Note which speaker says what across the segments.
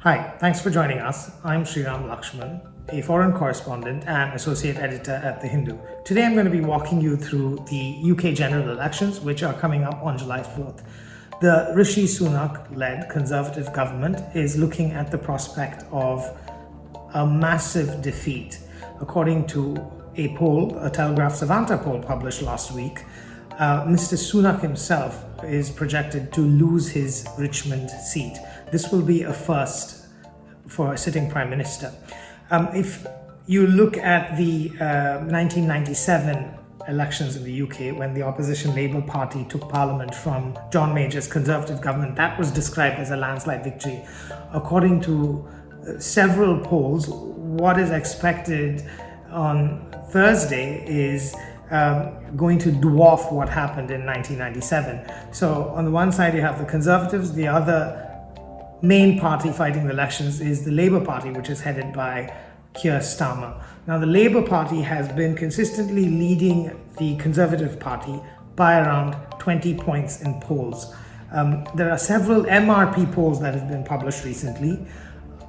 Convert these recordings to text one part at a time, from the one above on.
Speaker 1: Hi, thanks for joining us. I'm Lakshman, a foreign correspondent and associate editor at The Hindu. Today I'm going to be walking you through the UK general elections, which are coming up on July 4th. The Rishi Sunak-led Conservative government is looking at the prospect of a massive defeat. According to a poll, a Telegraph Savanta poll published last week, Mr. Sunak himself is projected to lose his Richmond seat. This will be a first for a sitting Prime Minister. If you look at the 1997 elections in the UK, when the opposition Labour Party took Parliament from John Major's Conservative government, that was described as a landslide victory. According to several polls, what is expected on Thursday is going to dwarf what happened in 1997. So on the one side you have the Conservatives, the other main party fighting the elections is the Labour Party, which is headed by Keir Starmer. Now the Labour Party has been consistently leading the Conservative Party by around 20 points in polls. There are several MRP polls that have been published recently.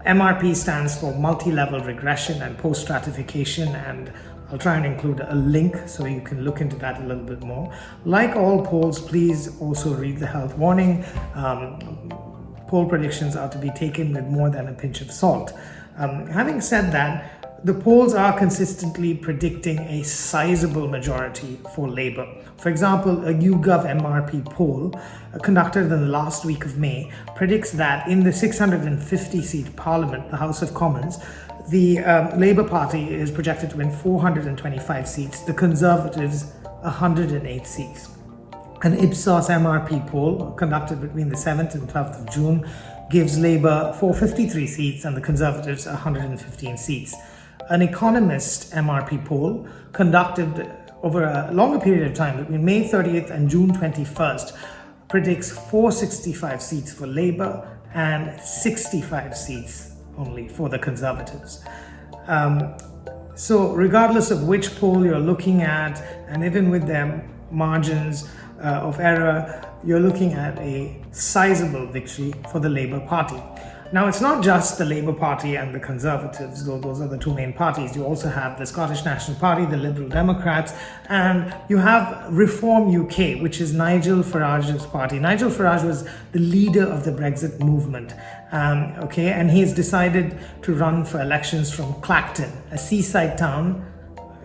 Speaker 1: MRP stands for multi-level regression and post-stratification, and I'll try and include a link so you can look into that a little bit more. Like all polls, please also read the health warning. Poll predictions are to be taken with more than a pinch of salt. Having said that, the polls are consistently predicting a sizable majority for Labour. For example, a YouGov MRP poll conducted in the last week of May predicts that in the 650-seat Parliament, the House of Commons, the Labour Party is projected to win 425 seats, the Conservatives 108 seats. An Ipsos MRP poll conducted between the 7th and 12th of June gives Labour 453 seats and the Conservatives 115 seats. An Economist MRP poll conducted over a longer period of time between May 30th and June 21st predicts 465 seats for Labour and 65 seats only for the Conservatives. So regardless of which poll you're looking at, and even with their margins of error, you're looking at a sizable victory for the Labour Party. Now, it's not just the Labour Party and the Conservatives, though those are the two main parties. You also have the Scottish National Party, the Liberal Democrats, and you have Reform UK, which is Nigel Farage's party. Nigel Farage was the leader of the Brexit movement, and he has decided to run for elections from Clacton, a seaside town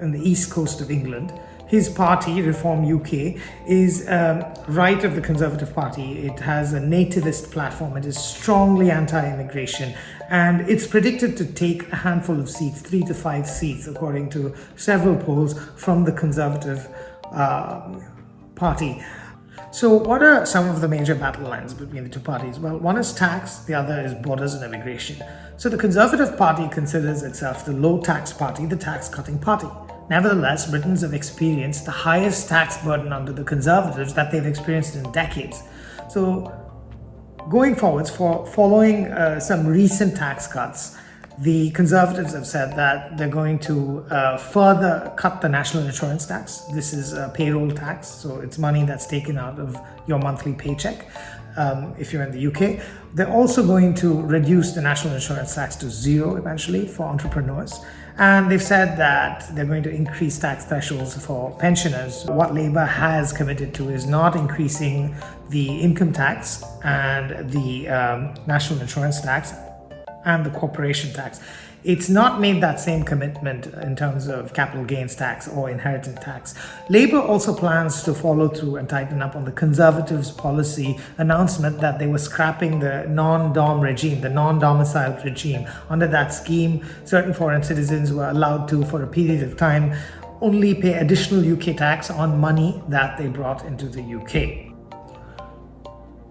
Speaker 1: on the east coast of England. His party, Reform UK, is right of the Conservative Party. It has a nativist platform. It is strongly anti-immigration, and it's predicted to take a handful of seats, 3 to 5 seats, according to several polls from the Conservative Party. So what are some of the major battle lines between the two parties? Well, one is tax, the other is borders and immigration. So the Conservative Party considers itself the low-tax party, the tax-cutting party. Nevertheless, Britons have experienced the highest tax burden under the Conservatives that they've experienced in decades. So going forwards, following some recent tax cuts, the Conservatives have said that they're going to further cut the national insurance tax. This is a payroll tax, so it's money that's taken out of your monthly paycheck if you're in the UK. They're also going to reduce the national insurance tax to zero eventually for entrepreneurs. And they've said that they're going to increase tax thresholds for pensioners. What Labour has committed to is not increasing the income tax and the national insurance tax and the corporation tax. It's not made that same commitment in terms of capital gains tax or inheritance tax. Labour also plans to follow through and tighten up on the Conservatives' policy announcement that they were scrapping the non-dom regime, the non-domiciled regime. Under that scheme, certain foreign citizens were allowed to, for a period of time, only pay additional UK tax on money that they brought into the UK.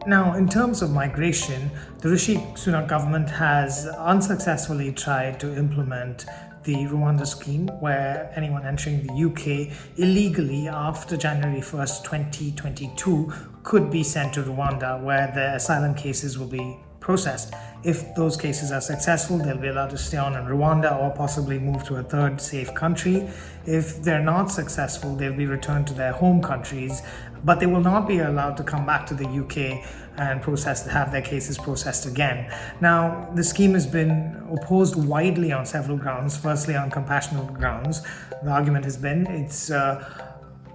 Speaker 1: Now, in terms of migration, the Rishi Sunak government has unsuccessfully tried to implement the Rwanda scheme, where anyone entering the UK illegally after January 1st, 2022 could be sent to Rwanda, where their asylum cases will be processed. If those cases are successful, they'll be allowed to stay on in Rwanda or possibly move to a third safe country. If they're not successful, they'll be returned to their home countries but they will not be allowed to come back to the UK and have their cases processed again. Now, the scheme has been opposed widely on several grounds. Firstly, on compassionate grounds, the argument has been it's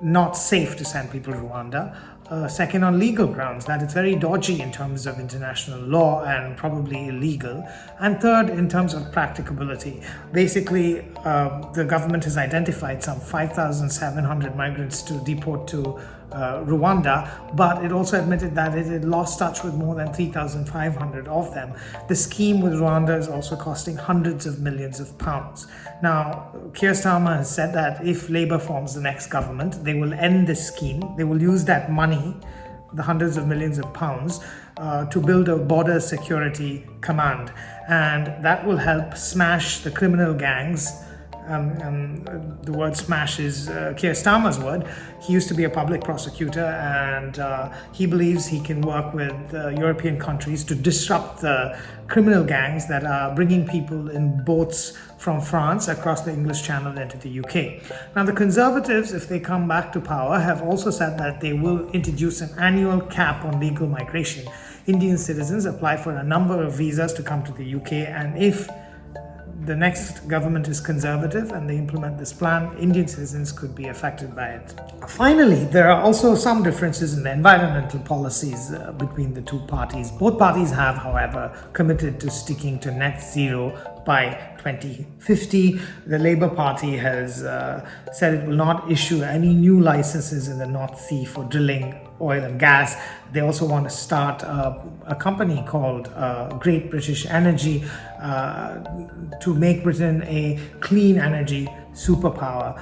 Speaker 1: not safe to send people to Rwanda. Second, on legal grounds, that it's very dodgy in terms of international law and probably illegal. And third, in terms of practicability. Basically, the government has identified some 5,700 migrants to deport to Rwanda, but it also admitted that it had lost touch with more than 3,500 of them. The scheme with Rwanda is also costing hundreds of millions of pounds. Now, Keir Starmer has said that if Labour forms the next government, they will end this scheme. They will use that money, the hundreds of millions of pounds, to build a border security command. And that will help smash the criminal gangs. The word smash is Keir Starmer's word. He used to be a public prosecutor, and he believes he can work with European countries to disrupt the criminal gangs that are bringing people in boats from France across the English Channel into the UK. Now, the Conservatives, if they come back to power, have also said that they will introduce an annual cap on legal migration. Indian citizens apply for a number of visas to come to the UK, and if the next government is Conservative and they implement this plan, Indian citizens could be affected by it. Finally, there are also some differences in the environmental policies between the two parties. Both parties have, however, committed to sticking to net zero by 2050. The Labour Party has said it will not issue any new licenses in the North Sea for drilling oil and gas. They also want to start a company called Great British Energy to make Britain a clean energy superpower.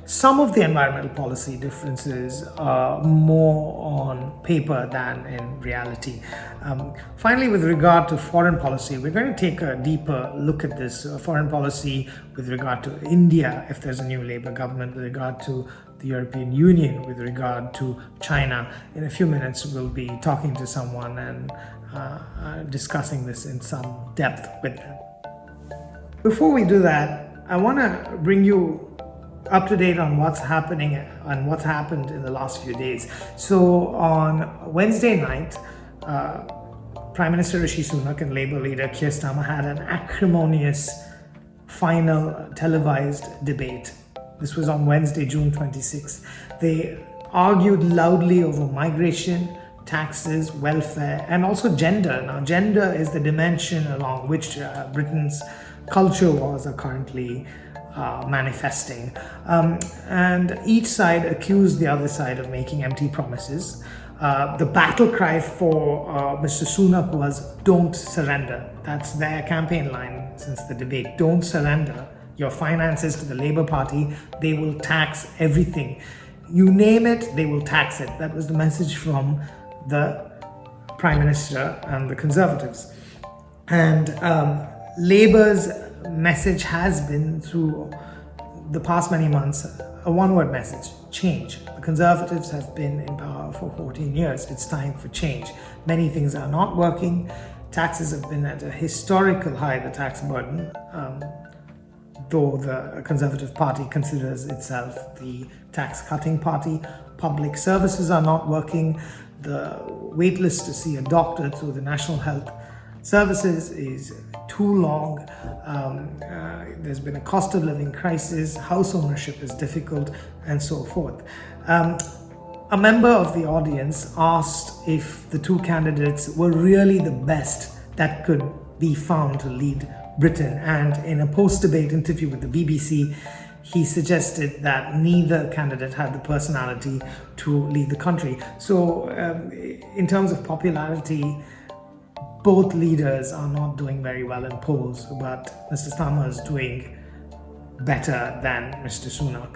Speaker 1: Some of the environmental policy differences are more on paper than in reality. Finally, with regard to foreign policy, we're going to take a deeper look at this foreign policy with regard to India, if there's a new Labour government, with regard to the European Union, with regard to China. In a few minutes, we'll be talking to someone and discussing this in some depth with them. Before we do that, I want to bring you up to date on what's happening and what's happened in the last few days. So on Wednesday night, Prime Minister Rishi Sunak and Labour leader Keir Starmer had an acrimonious final televised debate. This was on Wednesday, June 26th. They argued loudly over migration, taxes, welfare, and also gender. Now, gender is the dimension along which Britain's culture wars are currently manifesting. And each side accused the other side of making empty promises. The battle cry for Mr. Sunak was "Don't surrender." That's their campaign line since the debate. Don't surrender your finances to the Labour Party. They will tax everything. You name it, they will tax it. That was the message from the Prime Minister and the Conservatives. And Labour's message has been, through the past many months, a one-word message: change. The Conservatives have been in power for 14 years. It's time for change. Many things are not working. Taxes have been at a historical high, the tax burden, though the Conservative Party considers itself the tax-cutting party. Public services are not working. The wait list to see a doctor through the National Health Services is too long. There's been a cost of living crisis. House ownership is difficult, and so forth. A member of the audience asked if the two candidates were really the best that could be found to lead Britain, and in a post-debate interview with the BBC, he suggested that neither candidate had the personality to lead the country. So in terms of popularity, both leaders are not doing very well in polls, but Mr. Starmer is doing better than Mr. Sunak.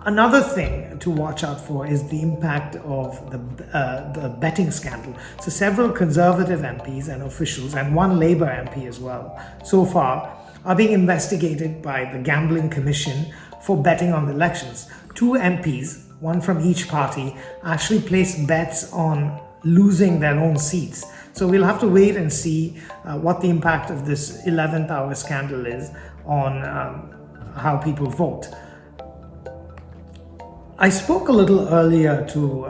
Speaker 1: Another thing to watch out for is the impact of the betting scandal. So several Conservative MPs and officials, and one Labour MP as well, so far, are being investigated by the Gambling Commission for betting on the elections. Two MPs, one from each party, actually placed bets on losing their own seats. So we'll have to wait and see what the impact of this 11th hour scandal is on how people vote. I spoke a little earlier to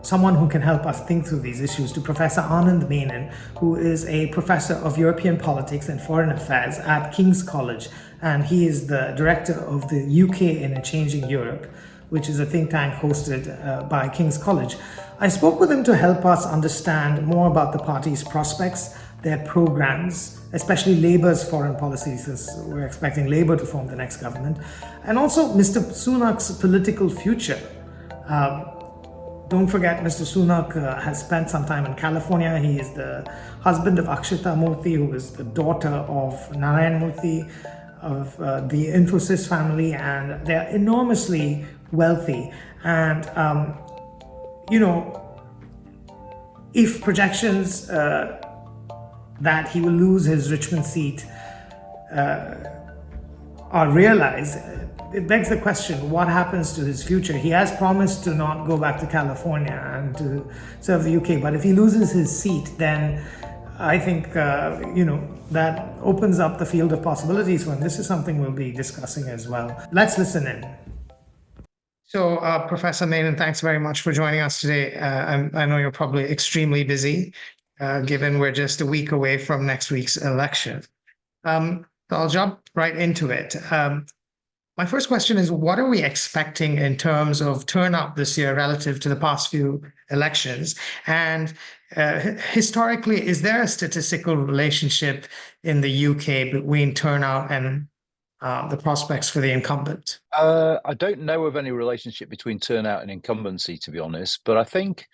Speaker 1: someone who can help us think through these issues, to Professor Anand Menon, who is a professor of European politics and foreign affairs at King's College, and he is the director of the UK in a Changing Europe, which is a think tank hosted by King's College. I spoke with him to help us understand more about the party's prospects, their programs, especially Labour's foreign policy, since we're expecting Labour to form the next government, and also Mr. Sunak's political future. Don't forget, Mr. Sunak has spent some time in California. He is the husband of Akshita Murthy, who is the daughter of Narayan Murthy of the Infosys family, and they're enormously wealthy. And, if projections that he will lose his Richmond seat are realized, it begs the question, what happens to his future? He has promised to not go back to California and to serve the UK, but if he loses his seat, then I think, that opens up the field of possibilities for him. This is something we'll be discussing as well. Let's listen in. So, Professor Menon, thanks very much for joining us today. I know you're probably extremely busy, given we're just a week away from next week's election. So I'll jump right into it. My first question is, what are we expecting in terms of turnout this year relative to the past few elections? And historically, is there a statistical relationship in the UK between turnout and the prospects for the incumbent?
Speaker 2: I don't know of any relationship between turnout and incumbency, to be honest, but I think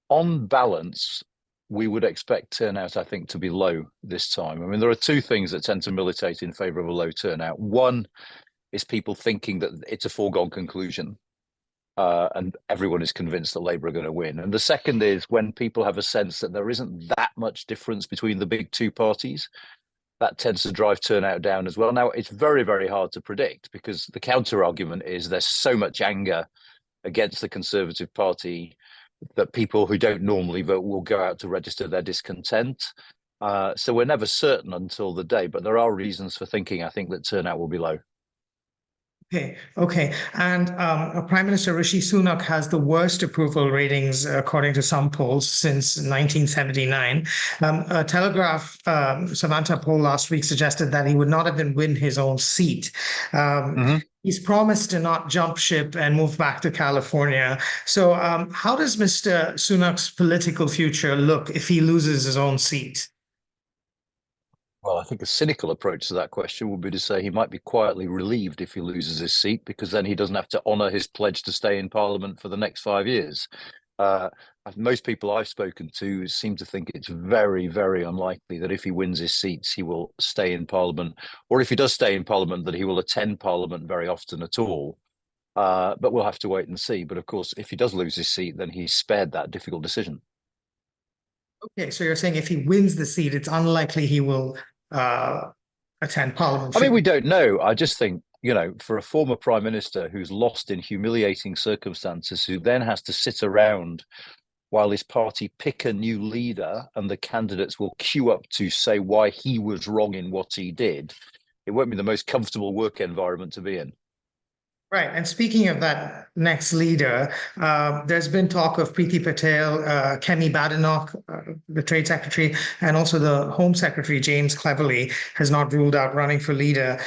Speaker 2: on balance, we would expect turnout, I think, to be low this time. I mean, there are two things that tend to militate in favour of a low turnout. One is people thinking that it's a foregone conclusion and everyone is convinced that Labour are going to win. And the second is when people have a sense that there isn't that much difference between the big two parties, that tends to drive turnout down as well. Now, it's very, very hard to predict because the counter argument is there's so much anger against the Conservative Party that people who don't normally vote will go out to register their discontent. So we're never certain until the day, but there are reasons for thinking, I think, that turnout will be low.
Speaker 1: Okay. And Prime Minister Rishi Sunak has the worst approval ratings, according to some polls, since 1979. A Telegraph Samantha poll last week suggested that he would not even win his own seat. He's promised to not jump ship and move back to California. So how does Mr. Sunak's political future look if he loses his own seat?
Speaker 2: Well, I think a cynical approach to that question would be to say he might be quietly relieved if he loses his seat, because then he doesn't have to honour his pledge to stay in Parliament for the next 5 years. Most people I've spoken to seem to think it's very, very unlikely that if he wins his seats, he will stay in Parliament, or if he does stay in Parliament, that he will attend Parliament very often at all. But we'll have to wait and see. But of course, if he does lose his seat, then he's spared that difficult decision.
Speaker 1: Okay, so you're saying if he wins the seat, it's unlikely he will attend Parliament.
Speaker 2: I mean, we don't know. I just think, for a former prime minister who's lost in humiliating circumstances, who then has to sit around while his party pick a new leader and the candidates will queue up to say why he was wrong in what he did, it won't be the most comfortable work environment to be in.
Speaker 1: Right. And speaking of that next leader, there's been talk of Priti Patel, Kemi Badenoch, the Trade Secretary, and also the Home Secretary, James Cleverly, has not ruled out running for leader.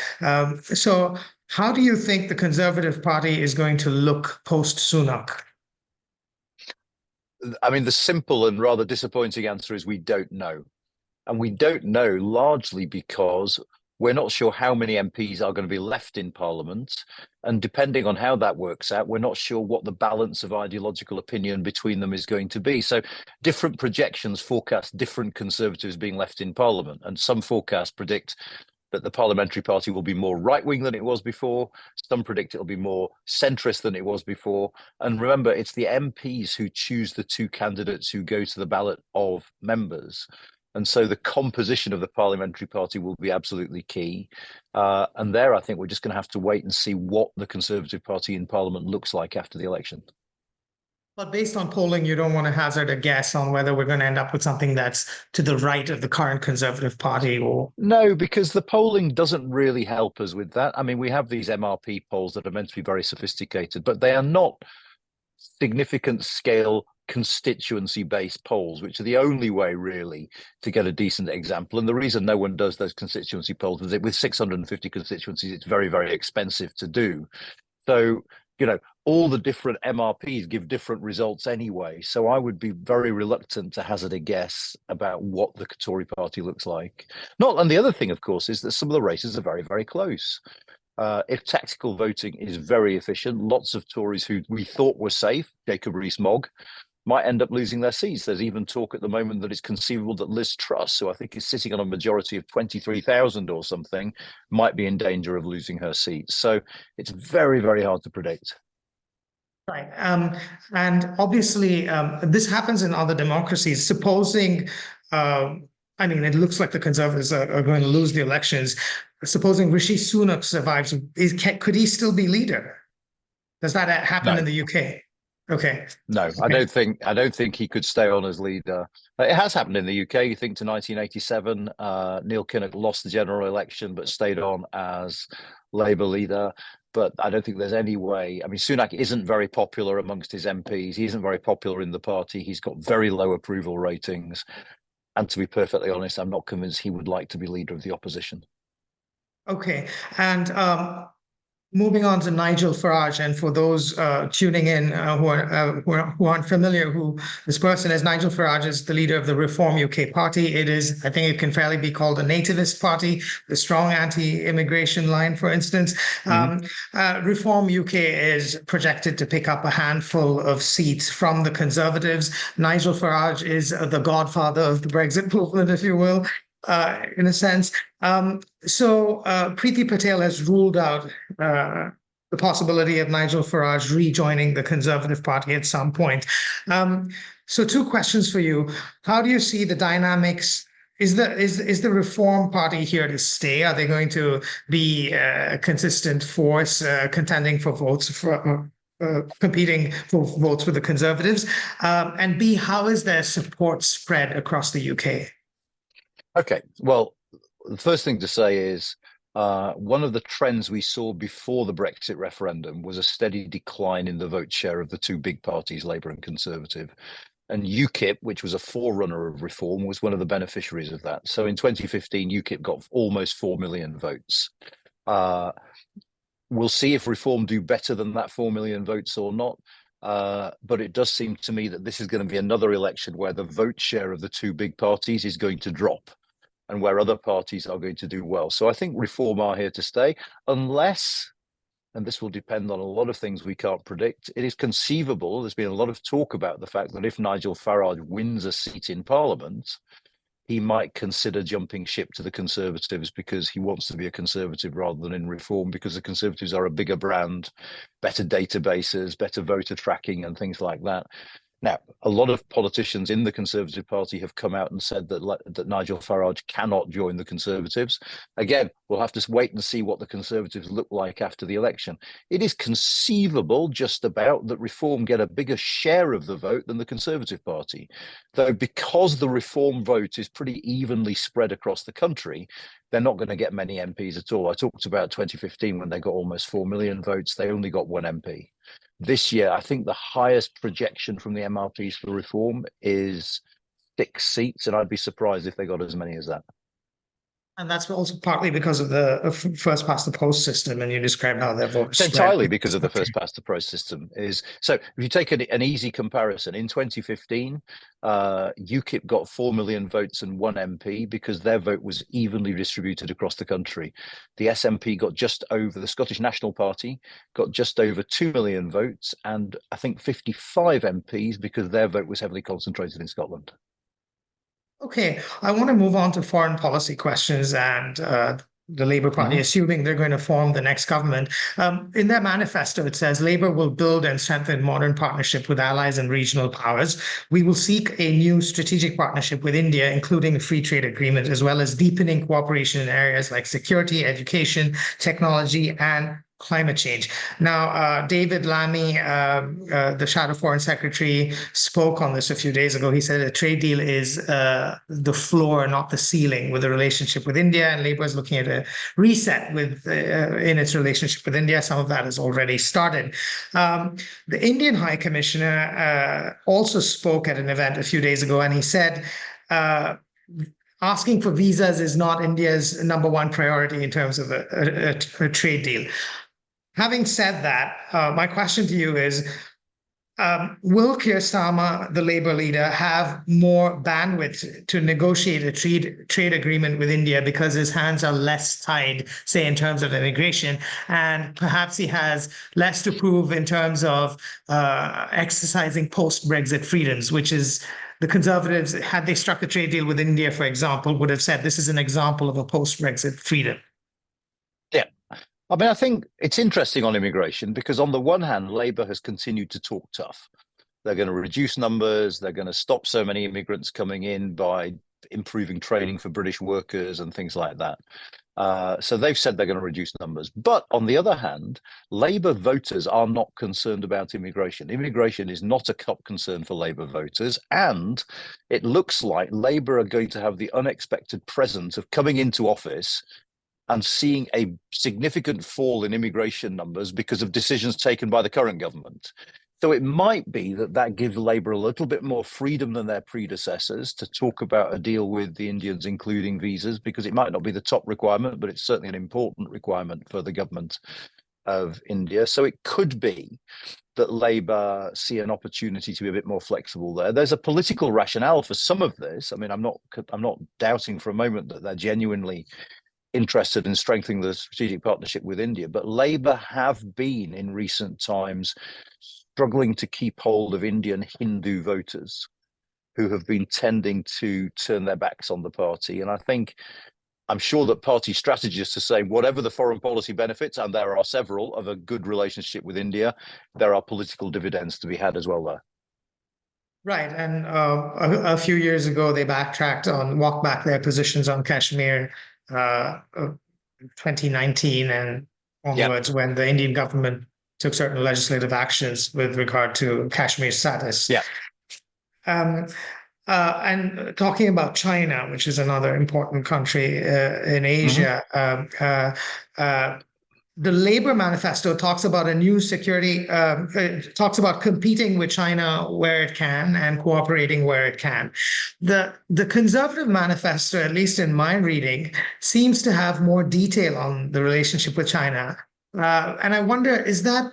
Speaker 1: So how do you think the Conservative Party is going to look post-Sunak?
Speaker 2: I mean, the simple and rather disappointing answer is we don't know. And we don't know largely because we're not sure how many MPs are going to be left in Parliament. And depending on how that works out, we're not sure what the balance of ideological opinion between them is going to be. So different projections forecast different Conservatives being left in Parliament. And some forecasts predict that the Parliamentary Party will be more right-wing than it was before. Some predict it'll be more centrist than it was before. And remember, it's the MPs who choose the two candidates who go to the ballot of members. And so the composition of the Parliamentary Party will be absolutely key. And there, I think we're just going to have to wait and see what the Conservative Party in Parliament looks like after the election.
Speaker 1: But based on polling, you don't want to hazard a guess on whether we're going to end up with something that's to the right of the current Conservative Party or.
Speaker 2: No, because the polling doesn't really help us with that. I mean, we have these MRP polls that are meant to be very sophisticated, but they are not significant scale constituency based polls, which are the only way really to get a decent example. And the reason no one does those constituency polls is that with 650 constituencies, it's very, very expensive to do. So, all the different MRPs give different results anyway. So I would be very reluctant to hazard a guess about what the Tory party looks like. And the other thing, of course, is that some of the races are very, very close. If tactical voting is very efficient, lots of Tories who we thought were safe, Jacob Rees-Mogg, might end up losing their seats. There's even talk at the moment that it's conceivable that Liz Truss, who I think is sitting on a majority of 23,000 or something, might be in danger of losing her seat. So it's very, very hard to predict.
Speaker 1: Right. And obviously, this happens in other democracies. Supposing, it looks like the Conservatives are going to lose the elections. Supposing Rishi Sunak survives, could he still be leader? Does that happen in the UK? Okay.
Speaker 2: No, okay. I don't think he could stay on as leader. It has happened in the UK. You think to 1987, Neil Kinnock lost the general election but stayed on as Labour leader. But I don't think there's any way. I mean, Sunak isn't very popular amongst his MPs. He isn't very popular in the party. He's got very low approval ratings. And to be perfectly honest, I'm not convinced he would like to be leader of the opposition.
Speaker 1: Okay. And moving on to Nigel Farage, and for those tuning in who aren't familiar who this person is, Nigel Farage is the leader of the Reform UK party. It is, I think it can fairly be called a nativist party, the strong anti-immigration line, for instance. Reform UK is projected to pick up a handful of seats from the Conservatives. Nigel Farage is the godfather of the Brexit movement, if you will. In a sense. So Priti Patel has ruled out the possibility of Nigel Farage rejoining the Conservative Party at some point. So two questions for you. How do you see the dynamics? Is the Reform Party here to stay? Are they going to be a consistent force contending for votes for competing for votes with the Conservatives? And B, how is their support spread across the UK?
Speaker 2: Okay, well, the first thing to say is one of the trends we saw before the Brexit referendum was a steady decline in the vote share of the two big parties, Labour and Conservative. And UKIP, which was a forerunner of reform, was one of the beneficiaries of that. So in 2015, UKIP got almost 4 million votes. We'll see if reform do better than that 4 million votes or not. But it does seem to me that this is going to be another election where the vote share of the two big parties is going to drop and where other parties are going to do well. So I think Reform are here to stay, unless, and this will depend on a lot of things we can't predict, it is conceivable, there's been a lot of talk about the fact that if Nigel Farage wins a seat in Parliament, he might consider jumping ship to the Conservatives because he wants to be a Conservative rather than in Reform, because the Conservatives are a bigger brand, better databases, better voter tracking and things like that. Now, a lot of politicians in the Conservative Party have come out and said that Nigel Farage cannot join the Conservatives. Again, we'll have to wait and see what the Conservatives look like after the election. It is conceivable just about that Reform get a bigger share of the vote than the Conservative Party. Though because the Reform vote is pretty evenly spread across the country, they're not going to get many MPs at all. I talked about 2015 when they got almost 4 million votes. They only got one MP. This year, I think the highest projection from the MRPs for Reform is 6 seats, and I'd be surprised if they got as many as that.
Speaker 1: And that's also partly because of the first past the post system, and you described how their votes.
Speaker 2: It's entirely because of the first past the post system. So if you take an easy comparison, in 2015, UKIP got 4 million votes and 1 MP because their vote was evenly distributed across the country. The SNP got just over, the Scottish National Party got just over 2 million votes, and I think 55 MPs because their vote was heavily concentrated in Scotland.
Speaker 1: Okay, I want to move on to foreign policy questions and the Labour Party, assuming they're going to form the next government. In their manifesto, it says Labour will build and strengthen modern partnership with allies and regional powers. We will seek a new strategic partnership with India, including a free trade agreement, as well as deepening cooperation in areas like security, education, technology, and climate change. Now, David Lammy, the Shadow Foreign Secretary, spoke on this a few days ago. He said a trade deal is the floor, not the ceiling, with the relationship with India, and Labour is looking at a reset in its relationship with India. Some of that has already started. The Indian High Commissioner also spoke at an event a few days ago, and he said asking for visas is not India's number one priority in terms of a trade deal. Having said that, my question to you is, will Keir Starmer, the Labour leader, have more bandwidth to negotiate a trade agreement with India because his hands are less tied, say, in terms of immigration, and perhaps he has less to prove in terms of exercising post-Brexit freedoms, which is the Conservatives, had they struck a trade deal with India, for example, would have said this is an example of a post-Brexit freedom.
Speaker 2: Yeah. I mean, I think it's interesting on immigration because on the one hand, Labour has continued to talk tough. They're going to reduce numbers. They're going to stop so many immigrants coming in by improving training for British workers and things like that. So they've said they're going to reduce numbers. But on the other hand, Labour voters are not concerned about immigration. Immigration is not a top concern for Labour voters. And it looks like Labour are going to have the unexpected presence of coming into office and seeing a significant fall in immigration numbers because of decisions taken by the current government. So it might be that that gives Labour a little bit more freedom than their predecessors to talk about a deal with the Indians, including visas, because it might not be the top requirement, but it's certainly an important requirement for the government of India. So it could be that Labour see an opportunity to be a bit more flexible there. There's a political rationale for some of this. I mean, I'm not doubting for a moment that they're genuinely interested in strengthening the strategic partnership with India, but Labour have been in recent times struggling to keep hold of Indian Hindu voters who have been tending to turn their backs on the party. And I'm sure that party strategists are saying whatever the foreign policy benefits, and there are several, of a good relationship with India, there are political dividends to be had as well there.
Speaker 1: Right. And a few years ago, they walked back their positions on Kashmir, 2019 and onwards, when the Indian government took certain legislative actions with regard to Kashmir status.
Speaker 2: Yeah.
Speaker 1: And talking about China, which is another important country in Asia, the Labour manifesto talks about a new security, talks about competing with China where it can and cooperating where it can. The Conservative manifesto, at least in my reading, seems to have more detail on the relationship with China. And I wonder, is that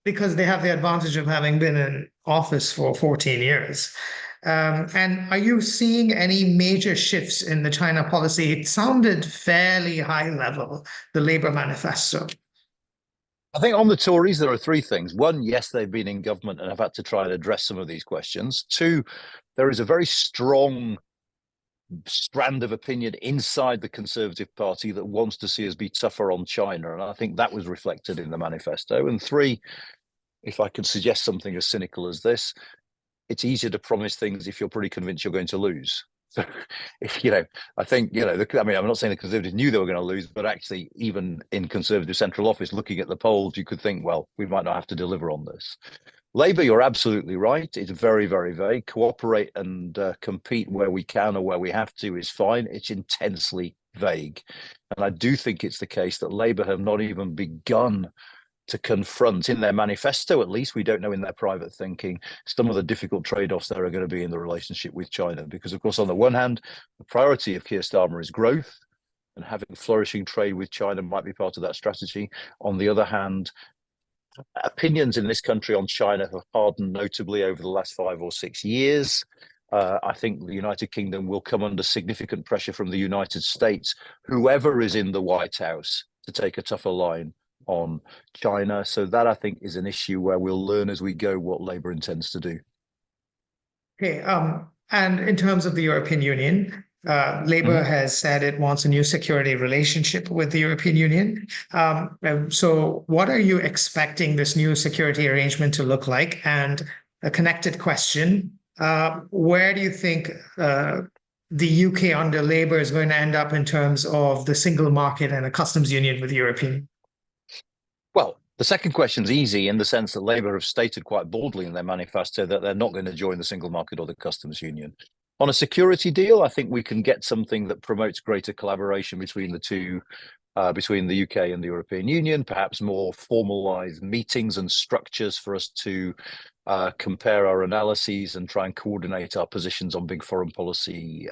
Speaker 1: because they have the advantage of having been in office for 14 years? And are you seeing any major shifts in the China policy? It sounded fairly high level, the Labour manifesto.
Speaker 2: I think on the Tories, there are three things. One, yes, they've been in government and have had to try and address some of these questions. Two, there is a very strong strand of opinion inside the Conservative Party that wants to see us be tougher on China. And I think that was reflected in the manifesto. And three, if I could suggest something as cynical as this, it's easier to promise things if you're pretty convinced you're going to lose. So, I think, I'm not saying the Conservatives knew they were going to lose, but actually, even in Conservative central office, looking at the polls, you could think, well, we might not have to deliver on this. Labour, you're absolutely right. It's very, very vague. Cooperate and compete where we can or where we have to is fine. It's intensely vague. And I do think it's the case that Labour have not even begun to confront, in their manifesto at least, we don't know in their private thinking, some of the difficult trade-offs there are going to be in the relationship with China. Because, of course, on the one hand, the priority of Keir Starmer is growth, and having flourishing trade with China might be part of that strategy. On the other hand, opinions in this country on China have hardened notably over the last 5 or 6 years. I think the United Kingdom will come under significant pressure from the United States, whoever is in the White House, to take a tougher line on China. So that, I think, is an issue where we'll learn as we go what Labour intends to do.
Speaker 1: Okay. And in terms of the European Union, Labour has said it wants a new security relationship with the European Union. So what are you expecting this new security arrangement to look like? And a connected question, where do you think the UK under Labour is going to end up in terms of the single market and a customs union with the European Union?
Speaker 2: The second question is easy in the sense that Labour have stated quite boldly in their manifesto that they're not going to join the single market or the customs union. On a security deal, I think we can get something that promotes greater collaboration between the two, between the UK and the European Union, perhaps more formalised meetings and structures for us to compare our analyses and try and coordinate our positions on big foreign policy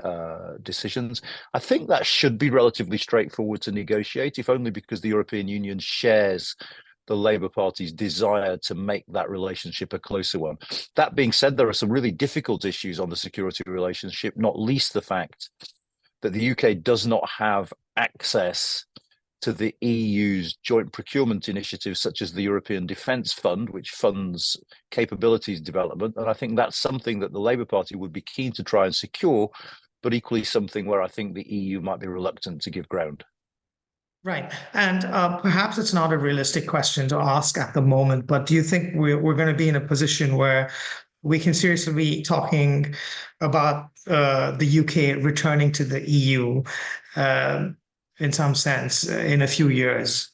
Speaker 2: decisions. I think that should be relatively straightforward to negotiate, if only because the European Union shares the Labour Party's desire to make that relationship a closer one. That being said, there are some really difficult issues on the security relationship, not least the fact that the UK does not have access to the EU's joint procurement initiatives, such as the European Defence Fund, which funds capabilities development. And I think that's something that the Labour Party would be keen to try and secure, but equally something where I think the EU might be reluctant to give ground.
Speaker 1: Right. And perhaps it's not a realistic question to ask at the moment, but do you think we're going to be in a position where we can seriously be talking about the UK returning to the EU in some sense in a few years?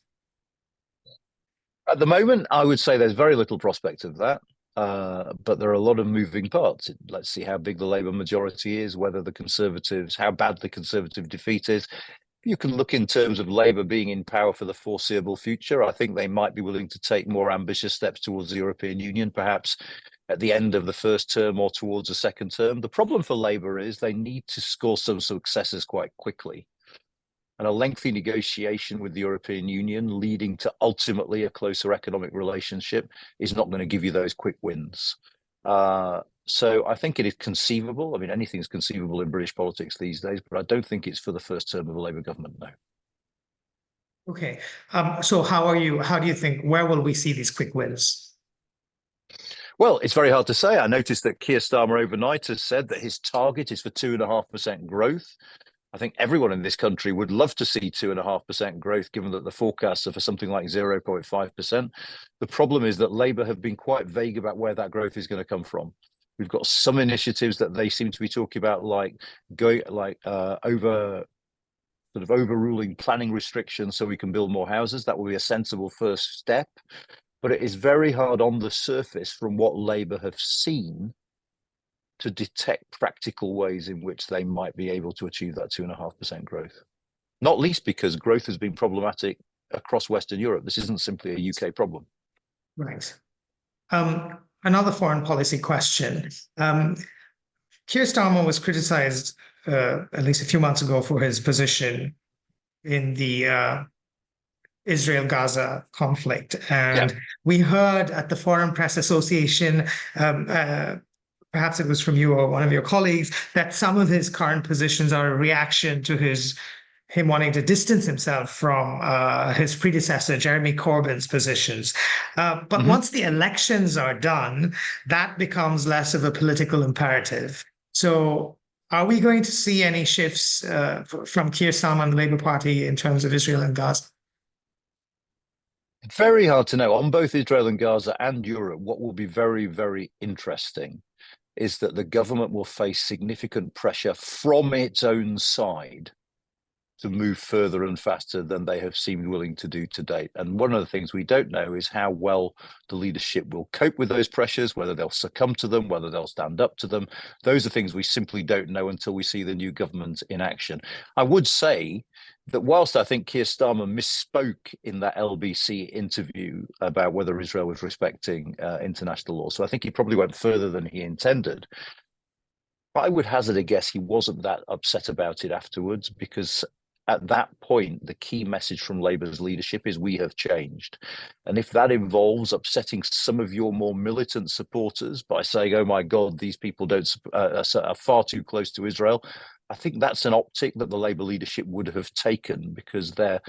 Speaker 2: At the moment, I would say there's very little prospect of that. But there are a lot of moving parts. Let's see how big the Labour majority is, whether the Conservatives, how bad the Conservative defeat is. You can look in terms of Labour being in power for the foreseeable future. I think they might be willing to take more ambitious steps towards the European Union, perhaps at the end of the first term or towards the second term. The problem for Labour is they need to score some successes quite quickly. And a lengthy negotiation with the European Union leading to ultimately a closer economic relationship is not going to give you those quick wins. So I think it is conceivable. I mean, anything's conceivable in British politics these days, but I don't think it's for the first term of a Labour government, no.
Speaker 1: Okay. So how do you think, where will we see these quick wins?
Speaker 2: Well, it's very hard to say. I noticed that Keir Starmer overnight has said that his target is for 2.5% growth. I think everyone in this country would love to see 2.5% growth, given that the forecasts are for something like 0.5%. The problem is that Labour have been quite vague about where that growth is going to come from. We've got some initiatives that they seem to be talking about, like overruling planning restrictions so we can build more houses. That will be a sensible first step. But it is very hard on the surface from what Labour have seen to detect practical ways in which they might be able to achieve that 2.5% growth. Not least because growth has been problematic across Western Europe. This isn't simply a UK problem.
Speaker 1: Right. Another foreign policy question. Keir Starmer was criticized at least a few months ago for his position in the Israel-Gaza conflict. And we heard at the Foreign Press Association, perhaps it was from you or one of your colleagues, that some of his current positions are a reaction to him wanting to distance himself from his predecessor, Jeremy Corbyn's positions. But once the elections are done, that becomes less of a political imperative. So are we going to see any shifts from Keir Starmer and the Labour Party in terms of Israel and Gaza?
Speaker 2: Very hard to know. On both Israel and Gaza and Europe, what will be very, very interesting is that the government will face significant pressure from its own side to move further and faster than they have seemed willing to do to date. And one of the things we don't know is how well the leadership will cope with those pressures, whether they'll succumb to them, whether they'll stand up to them. Those are things we simply don't know until we see the new government in action. I would say that whilst I think Keir Starmer misspoke in that LBC interview about whether Israel was respecting international law, so I think he probably went further than he intended. I would hazard a guess he wasn't that upset about it afterwards, because at that point, the key message from Labour's leadership is we have changed. And if that involves upsetting some of your more militant supporters by saying, oh my God, these people are far too close to Israel, I think that's an optic that the Labour leadership would have taken, because their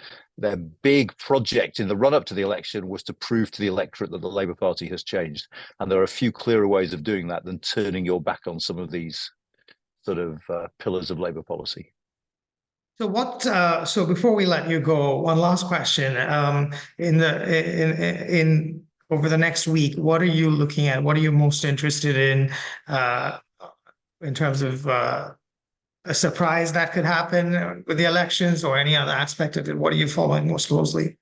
Speaker 2: big project in the run-up to the election was to prove to the electorate that the Labour Party has changed. And there are a few clearer ways of doing that than turning your back on some of these sort of pillars of Labour policy.
Speaker 1: So so before we let you go, one last question. Over the next week, what are you looking at? What are you most interested in terms of a surprise that could happen with the elections or any other aspect of it? What are you following most closely?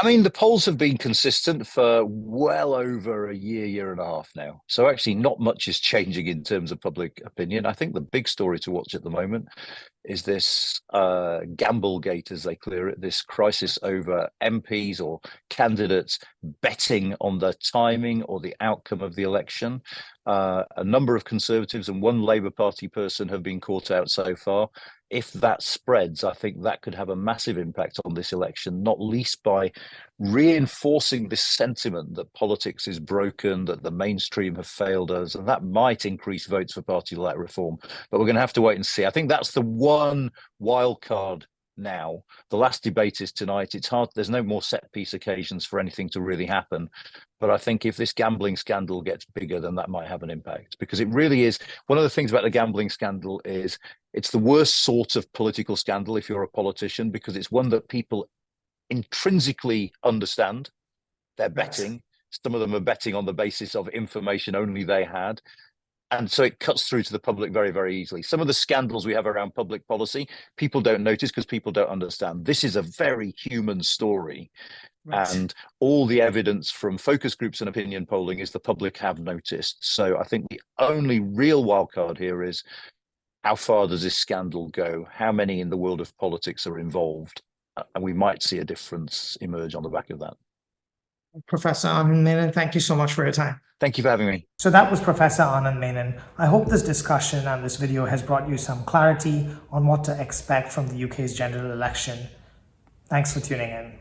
Speaker 2: I mean, the polls have been consistent for well over a year and a half now. So actually not much is changing in terms of public opinion. I think the big story to watch at the moment is this gamble gate, as they clear it, this crisis over MPs or candidates betting on the timing or the outcome of the election. A number of Conservatives and one Labour Party person have been caught out so far. If that spreads, I think that could have a massive impact on this election, not least by reinforcing this sentiment that politics is broken, that the mainstream have failed us, and that might increase votes for party-like reform. But we're going to have to wait and see. I think that's the one wild card now. The last debate is tonight. It's hard. There's no more set piece occasions for anything to really happen. But I think if this gambling scandal gets bigger, then that might have an impact, because it really is. One of the things about the gambling scandal is it's the worst sort of political scandal if you're a politician, because it's one that people intrinsically understand. They're betting. Some of them are betting on the basis of information only they had. And so it cuts through to the public very, very easily. Some of the scandals we have around public policy, people don't notice because people don't understand. This is a very human story. Right. And all the evidence from focus groups and opinion polling is the public have noticed. So I think the only real wild card here is how far does this scandal go? How many in the world of politics are involved? And we might see a difference emerge on the back of that.
Speaker 1: Professor Anand Menon, thank you so much for your time.
Speaker 2: Thank you for having me. So
Speaker 1: that was Professor Anand Menon. I hope this discussion and this video has brought you some clarity on what to expect from the UK's general election. Thanks for tuning in.